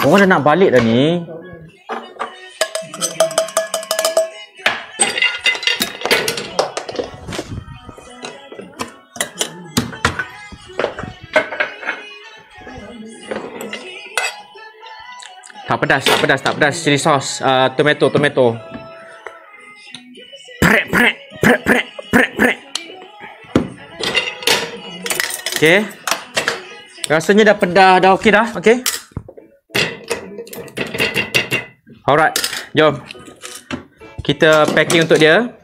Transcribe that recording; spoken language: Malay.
Orang dah nak balik dah ni. Tak pedas. Chili sauce, tomato. Prek. Okey. Rasanya dah pedas, dah okey dah. Okey. Alright, jom. Kita packing untuk dia.